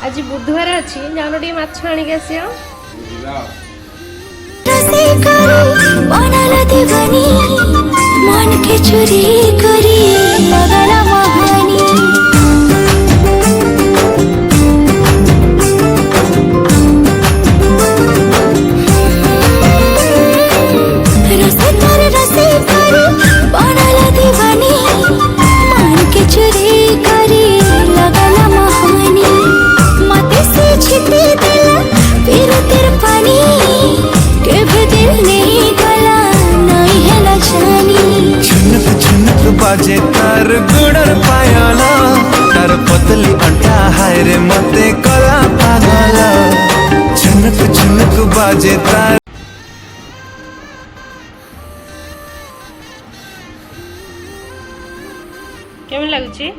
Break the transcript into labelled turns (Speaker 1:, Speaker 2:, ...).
Speaker 1: आज बुधवार अच्छी जानो टी माछ आनिक आसियो मन के चोरी करी लगला महानी
Speaker 2: बाजे तार गुड़र पायला तार पतली अंटा हाय रे मते कला पागला झुनक झुनक बाजे तार।
Speaker 1: केमन लगुची?